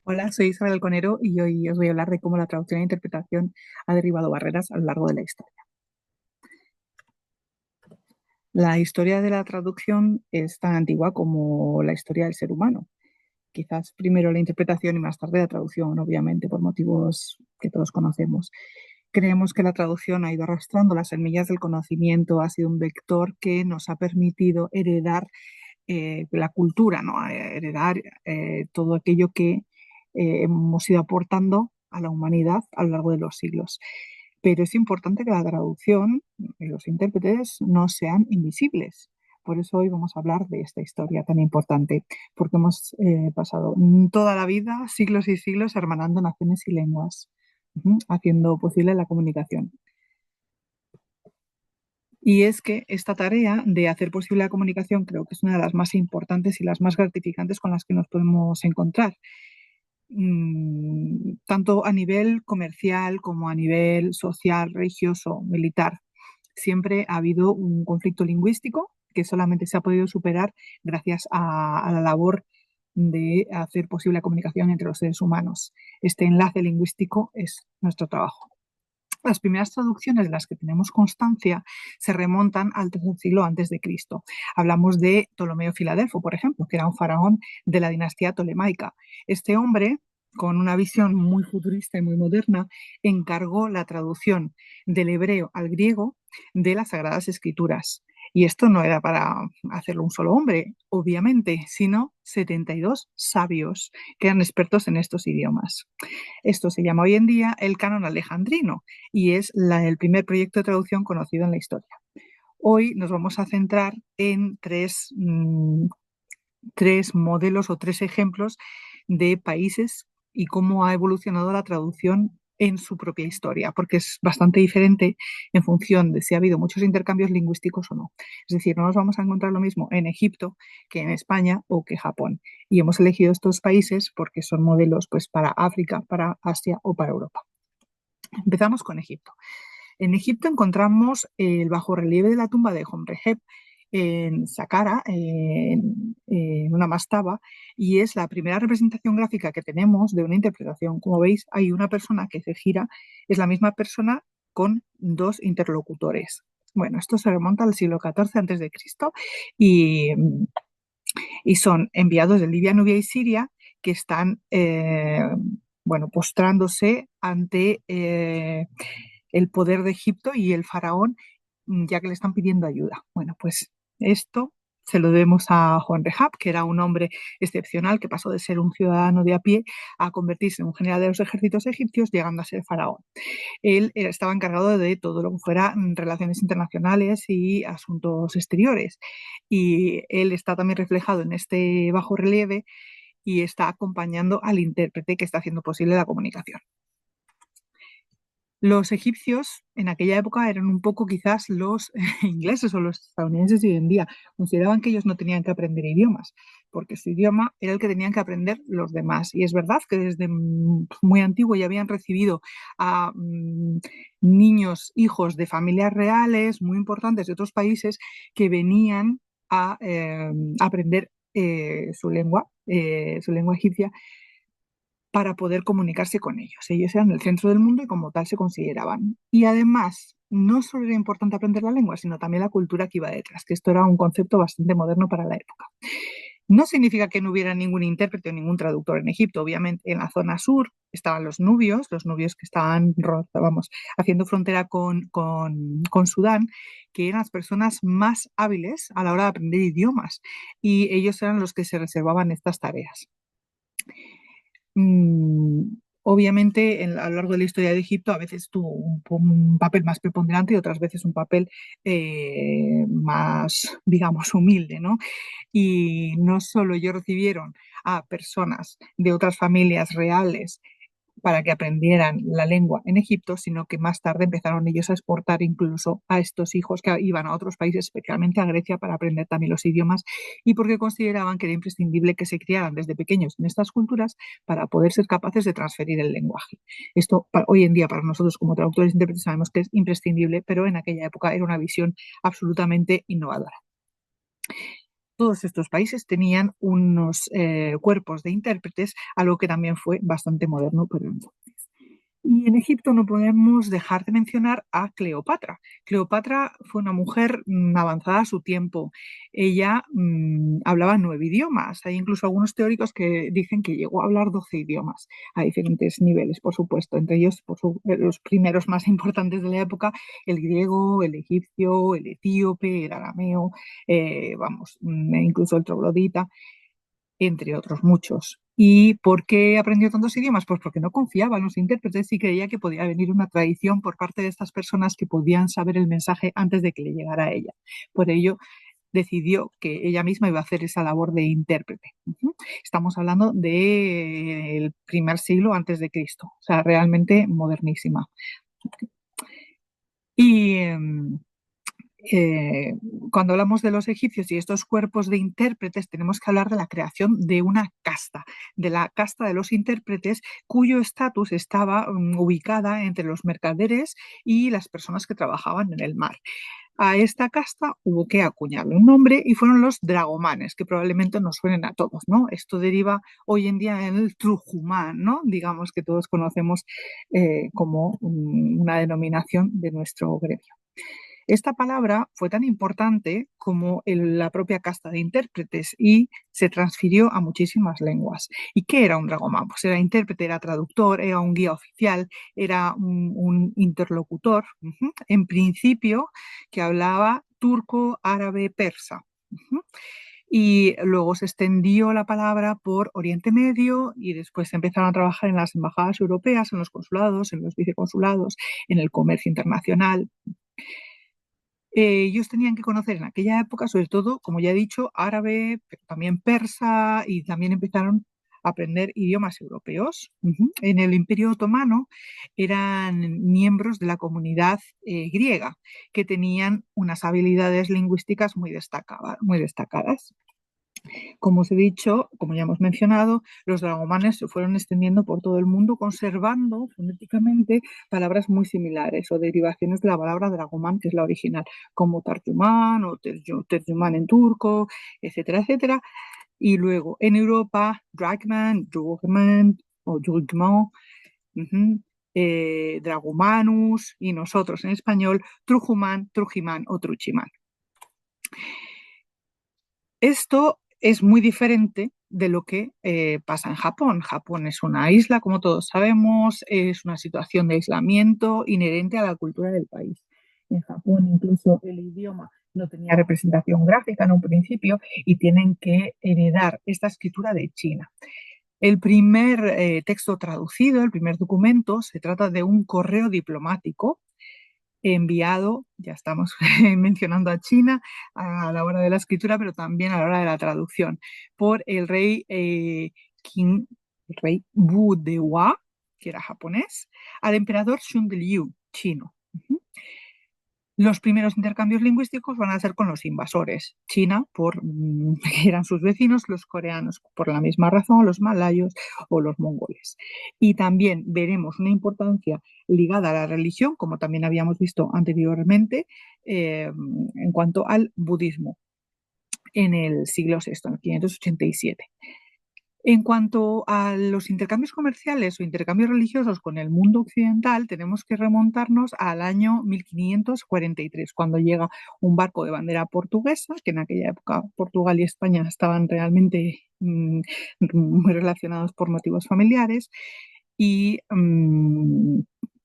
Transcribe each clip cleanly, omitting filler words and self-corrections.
Hola, soy Isabel Alconero y hoy os voy a hablar de cómo la traducción e interpretación ha derribado barreras a lo largo de la historia. La historia de la traducción es tan antigua como la historia del ser humano. Quizás primero la interpretación y más tarde la traducción, obviamente, por motivos que todos conocemos. Creemos que la traducción ha ido arrastrando las semillas del conocimiento, ha sido un vector que nos ha permitido heredar la cultura, ¿no? Heredar todo aquello que hemos ido aportando a la humanidad a lo largo de los siglos. Pero es importante que la traducción y los intérpretes no sean invisibles. Por eso hoy vamos a hablar de esta historia tan importante, porque hemos pasado toda la vida, siglos y siglos, hermanando naciones y lenguas, haciendo posible la comunicación. Y es que esta tarea de hacer posible la comunicación creo que es una de las más importantes y las más gratificantes con las que nos podemos encontrar, tanto a nivel comercial como a nivel social, religioso, militar. Siempre ha habido un conflicto lingüístico que solamente se ha podido superar gracias a la labor de hacer posible la comunicación entre los seres humanos. Este enlace lingüístico es nuestro trabajo. Las primeras traducciones de las que tenemos constancia se remontan al tercer siglo antes de Cristo. Hablamos de Ptolomeo Filadelfo, por ejemplo, que era un faraón de la dinastía tolemaica. Este hombre, con una visión muy futurista y muy moderna, encargó la traducción del hebreo al griego de las Sagradas Escrituras. Y esto no era para hacerlo un solo hombre, obviamente, sino 72 sabios que eran expertos en estos idiomas. Esto se llama hoy en día el canon alejandrino y es el primer proyecto de traducción conocido en la historia. Hoy nos vamos a centrar en tres modelos o tres ejemplos de países y cómo ha evolucionado la traducción en su propia historia, porque es bastante diferente en función de si ha habido muchos intercambios lingüísticos o no. Es decir, no nos vamos a encontrar lo mismo en Egipto que en España o que Japón. Y hemos elegido estos países porque son modelos pues, para África, para Asia o para Europa. Empezamos con Egipto. En Egipto encontramos el bajorrelieve de la tumba de Homreheb en Saqqara, en una mastaba, y es la primera representación gráfica que tenemos de una interpretación. Como veis, hay una persona que se gira, es la misma persona con dos interlocutores. Bueno, esto se remonta al siglo XIV antes de Cristo y, y son enviados de Libia, Nubia y Siria que están bueno, postrándose ante el poder de Egipto y el faraón, ya que le están pidiendo ayuda. Bueno, pues esto se lo debemos a Juan Rehab, que era un hombre excepcional que pasó de ser un ciudadano de a pie a convertirse en un general de los ejércitos egipcios, llegando a ser faraón. Él estaba encargado de todo lo que fuera relaciones internacionales y asuntos exteriores. Y él está también reflejado en este bajo relieve y está acompañando al intérprete que está haciendo posible la comunicación. Los egipcios en aquella época eran un poco quizás los ingleses o los estadounidenses de hoy en día. Consideraban que ellos no tenían que aprender idiomas, porque su idioma era el que tenían que aprender los demás. Y es verdad que desde muy antiguo ya habían recibido a niños, hijos de familias reales muy importantes de otros países que venían a aprender su lengua egipcia para poder comunicarse con ellos. Ellos eran el centro del mundo y como tal se consideraban. Y además, no solo era importante aprender la lengua, sino también la cultura que iba detrás, que esto era un concepto bastante moderno para la época. No significa que no hubiera ningún intérprete o ningún traductor en Egipto. Obviamente, en la zona sur estaban los nubios que estaban, vamos, haciendo frontera con Sudán, que eran las personas más hábiles a la hora de aprender idiomas. Y ellos eran los que se reservaban estas tareas. Obviamente, a lo largo de la historia de Egipto, a veces tuvo un papel más preponderante y otras veces un papel más, digamos, humilde, ¿no? Y no solo ellos recibieron a personas de otras familias reales para que aprendieran la lengua en Egipto, sino que más tarde empezaron ellos a exportar incluso a estos hijos que iban a otros países, especialmente a Grecia, para aprender también los idiomas y porque consideraban que era imprescindible que se criaran desde pequeños en estas culturas para poder ser capaces de transferir el lenguaje. Esto hoy en día para nosotros como traductores e intérpretes sabemos que es imprescindible, pero en aquella época era una visión absolutamente innovadora. Todos estos países tenían unos cuerpos de intérpretes, algo que también fue bastante moderno, pero y en Egipto no podemos dejar de mencionar a Cleopatra. Cleopatra fue una mujer avanzada a su tiempo. Ella hablaba 9 idiomas. Hay incluso algunos teóricos que dicen que llegó a hablar 12 idiomas a diferentes niveles, por supuesto. Entre ellos, los primeros más importantes de la época, el griego, el egipcio, el etíope, el arameo, incluso el troglodita, entre otros muchos. ¿Y por qué aprendió tantos idiomas? Pues porque no confiaba en los intérpretes y creía que podía venir una tradición por parte de estas personas que podían saber el mensaje antes de que le llegara a ella. Por ello, decidió que ella misma iba a hacer esa labor de intérprete. Estamos hablando del primer siglo antes de Cristo, o sea, realmente modernísima. Y eh, cuando hablamos de los egipcios y estos cuerpos de intérpretes, tenemos que hablar de la creación de una casta, de la casta de los intérpretes, cuyo estatus estaba ubicada entre los mercaderes y las personas que trabajaban en el mar. A esta casta hubo que acuñarle un nombre y fueron los dragomanes, que probablemente nos suenen a todos, ¿no? Esto deriva hoy en día en el trujumán, ¿no? Digamos que todos conocemos como una denominación de nuestro gremio. Esta palabra fue tan importante como la propia casta de intérpretes y se transfirió a muchísimas lenguas. ¿Y qué era un dragomán? Pues era intérprete, era traductor, era un guía oficial, era un interlocutor, en principio, que hablaba turco, árabe, persa. Y luego se extendió la palabra por Oriente Medio y después empezaron a trabajar en las embajadas europeas, en los consulados, en los viceconsulados, en el comercio internacional. Ellos tenían que conocer en aquella época, sobre todo, como ya he dicho, árabe, pero también persa, y también empezaron a aprender idiomas europeos. En el Imperio Otomano eran miembros de la comunidad griega, que tenían unas habilidades lingüísticas muy destacadas. Como os he dicho, como ya hemos mencionado, los dragomanes se fueron extendiendo por todo el mundo, conservando fonéticamente palabras muy similares o derivaciones de la palabra dragomán, que es la original, como tarjumán o terjumán en turco, etcétera, etcétera. Y luego en Europa, dragman, drugman o drugman, dragomanus, y nosotros en español, trujumán, trujimán o truchimán. Esto es muy diferente de lo que pasa en Japón. Japón es una isla, como todos sabemos, es una situación de aislamiento inherente a la cultura del país. En Japón incluso el idioma no tenía representación gráfica en un principio y tienen que heredar esta escritura de China. El primer texto traducido, el primer documento, se trata de un correo diplomático enviado, ya estamos mencionando a China a la hora de la escritura, pero también a la hora de la traducción, por el rey el rey Wu Dewa, que era japonés, al emperador Shundliu, chino. Los primeros intercambios lingüísticos van a ser con los invasores. China, que eran sus vecinos, los coreanos, por la misma razón, los malayos o los mongoles. Y también veremos una importancia ligada a la religión, como también habíamos visto anteriormente, en cuanto al budismo en el siglo VI, en el 587. En cuanto a los intercambios comerciales o intercambios religiosos con el mundo occidental, tenemos que remontarnos al año 1543, cuando llega un barco de bandera portuguesa, que en aquella época Portugal y España estaban realmente muy relacionados por motivos familiares, y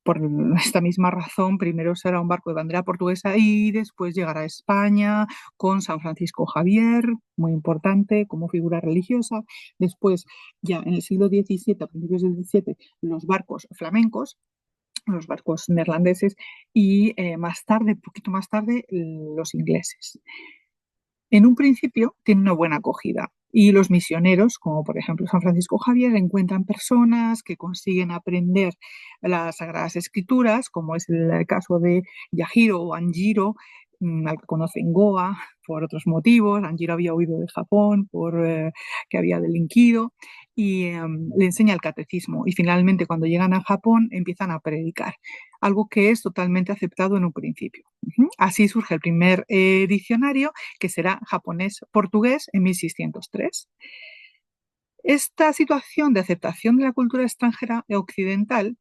por esta misma razón, primero será un barco de bandera portuguesa y después llegará a España con San Francisco Javier, muy importante como figura religiosa. Después, ya en el siglo XVII, a principios del XVII, los barcos flamencos, los barcos neerlandeses y más tarde, poquito más tarde, los ingleses. En un principio tiene una buena acogida y los misioneros, como por ejemplo San Francisco Javier, encuentran personas que consiguen aprender las Sagradas Escrituras, como es el caso de Yahiro o Anjiro, al que conocen Goa por otros motivos. Anjiro había huido de Japón por que había delinquido y le enseña el catecismo. Y finalmente, cuando llegan a Japón, empiezan a predicar, algo que es totalmente aceptado en un principio. Así surge el primer diccionario, que será japonés-portugués en 1603. Esta situación de aceptación de la cultura extranjera occidental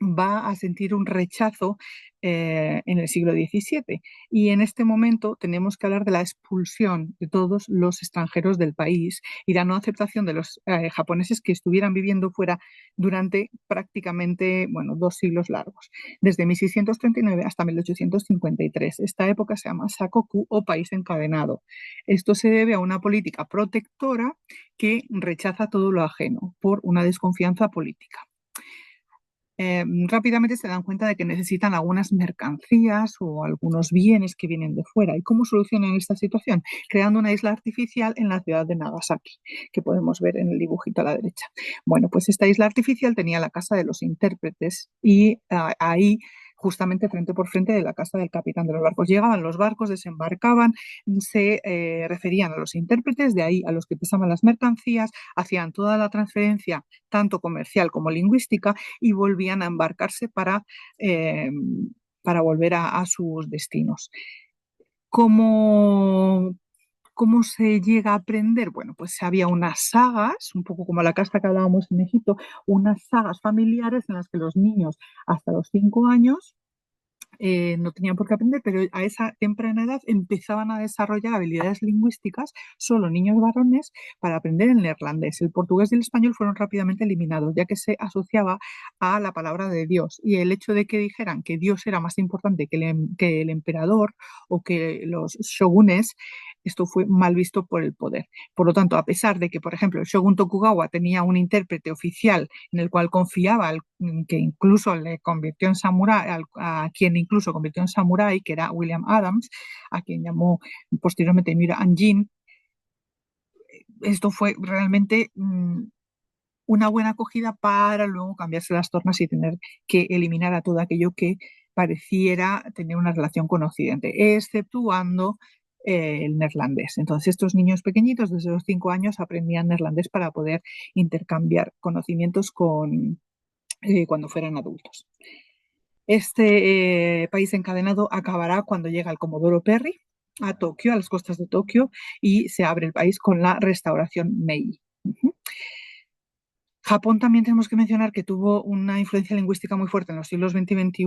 va a sentir un rechazo en el siglo XVII. Y en este momento tenemos que hablar de la expulsión de todos los extranjeros del país y la no aceptación de los japoneses que estuvieran viviendo fuera durante prácticamente, bueno, 2 siglos largos, desde 1639 hasta 1853. Esta época se llama Sakoku o país encadenado. Esto se debe a una política protectora que rechaza todo lo ajeno por una desconfianza política. Rápidamente se dan cuenta de que necesitan algunas mercancías o algunos bienes que vienen de fuera. ¿Y cómo solucionan esta situación? Creando una isla artificial en la ciudad de Nagasaki, que podemos ver en el dibujito a la derecha. Bueno, pues esta isla artificial tenía la casa de los intérpretes y ahí justamente frente por frente de la casa del capitán de los barcos. Llegaban los barcos, desembarcaban, se referían a los intérpretes, de ahí a los que pesaban las mercancías, hacían toda la transferencia, tanto comercial como lingüística, y volvían a embarcarse eh, para volver a sus destinos. ¿Cómo, ¿Cómo se llega a aprender? Bueno, pues había unas sagas, un poco como la casta que hablábamos en Egipto, unas sagas familiares en las que los niños hasta los 5 años no tenían por qué aprender, pero a esa temprana edad empezaban a desarrollar habilidades lingüísticas, solo niños varones, para aprender el neerlandés. El portugués y el español fueron rápidamente eliminados, ya que se asociaba a la palabra de Dios. Y el hecho de que dijeran que Dios era más importante que el emperador o que los shogunes, esto fue mal visto por el poder. Por lo tanto, a pesar de que, por ejemplo, el shogun Tokugawa tenía un intérprete oficial en el cual confiaba, que incluso le convirtió en samurái, a quien incluso convirtió en samurái, que era William Adams, a quien llamó posteriormente Mira Anjin, esto fue realmente una buena acogida para luego cambiarse las tornas y tener que eliminar a todo aquello que pareciera tener una relación con Occidente, exceptuando el neerlandés. Entonces, estos niños pequeñitos, desde los 5 años, aprendían neerlandés para poder intercambiar conocimientos cuando fueran adultos. Este país encadenado acabará cuando llega el Comodoro Perry a Tokio, a las costas de Tokio, y se abre el país con la restauración Meiji. Japón también tenemos que mencionar que tuvo una influencia lingüística muy fuerte en los siglos XX y XXI,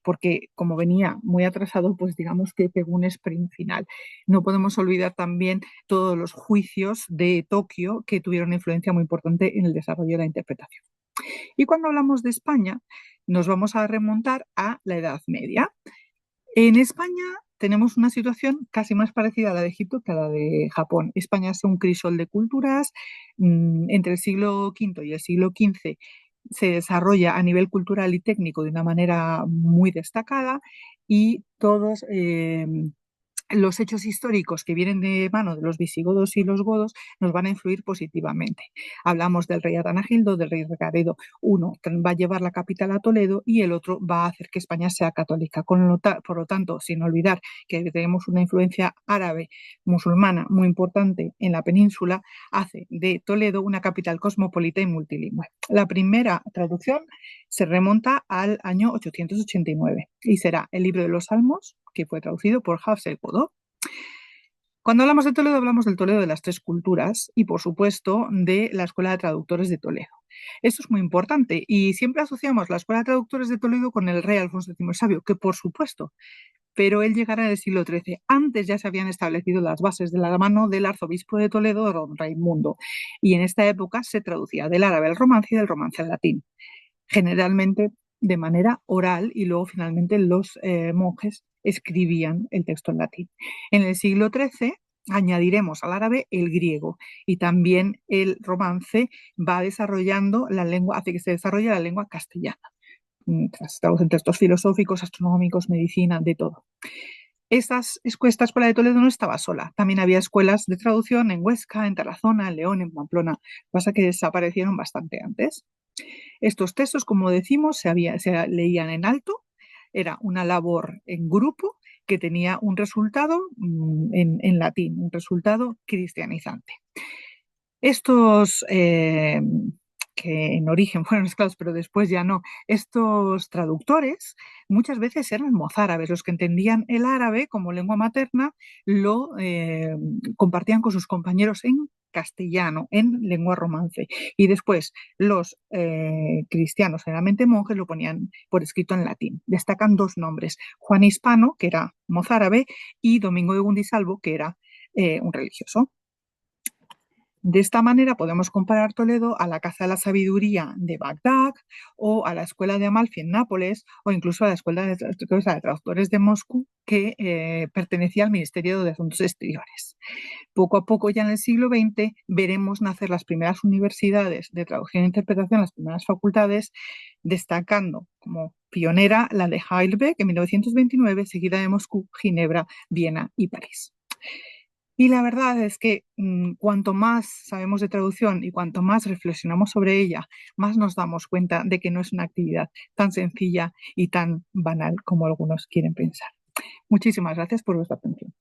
porque como venía muy atrasado, pues digamos que pegó un sprint final. No podemos olvidar también todos los juicios de Tokio que tuvieron una influencia muy importante en el desarrollo de la interpretación. Y cuando hablamos de España, nos vamos a remontar a la Edad Media. En España tenemos una situación casi más parecida a la de Egipto que a la de Japón. España es un crisol de culturas. Entre el siglo V y el siglo XV se desarrolla a nivel cultural y técnico de una manera muy destacada y todos los hechos históricos que vienen de mano de los visigodos y los godos nos van a influir positivamente. Hablamos del rey Atanagildo, del rey Recaredo. Uno va a llevar la capital a Toledo y el otro va a hacer que España sea católica. Por lo tanto, sin olvidar que tenemos una influencia árabe musulmana muy importante en la península, hace de Toledo una capital cosmopolita y multilingüe. La primera traducción se remonta al año 889 y será el libro de los Salmos, que fue traducido por Hafs el Godó. Cuando hablamos de Toledo, hablamos del Toledo de las tres culturas y, por supuesto, de la Escuela de Traductores de Toledo. Esto es muy importante y siempre asociamos la Escuela de Traductores de Toledo con el rey Alfonso X el Sabio, que por supuesto, pero él llegará en el siglo XIII. Antes ya se habían establecido las bases de la mano del arzobispo de Toledo, don Raimundo, y en esta época se traducía del árabe al romance y del romance al latín, generalmente de manera oral, y luego finalmente los monjes escribían el texto en latín. En el siglo XIII añadiremos al árabe el griego y también el romance va desarrollando la lengua, hace que se desarrolle la lengua castellana. Estamos en textos filosóficos, astronómicos, medicina, de todo. Esta escuela de Toledo no estaba sola. También había escuelas de traducción en Huesca, en Tarazona, en León, en Pamplona. Pasa que desaparecieron bastante antes. Estos textos, como decimos, se leían en alto. Era una labor en grupo que tenía un resultado en latín, un resultado cristianizante. Estos, que en origen fueron esclavos, pero después ya no, estos traductores muchas veces eran mozárabes, los que entendían el árabe como lengua materna, lo compartían con sus compañeros en castellano, en lengua romance. Y después los cristianos, generalmente monjes, lo ponían por escrito en latín. Destacan dos nombres, Juan Hispano, que era mozárabe, y Domingo de Gundisalvo, que era un religioso. De esta manera podemos comparar Toledo a la Casa de la Sabiduría de Bagdad o a la Escuela de Amalfi en Nápoles o incluso a la Escuela de Traductores de Moscú que pertenecía al Ministerio de Asuntos Exteriores. Poco a poco, ya en el siglo XX, veremos nacer las primeras universidades de traducción e interpretación, las primeras facultades, destacando como pionera la de Heidelberg en 1929, seguida de Moscú, Ginebra, Viena y París. Y la verdad es que cuanto más sabemos de traducción y cuanto más reflexionamos sobre ella, más nos damos cuenta de que no es una actividad tan sencilla y tan banal como algunos quieren pensar. Muchísimas gracias por vuestra atención.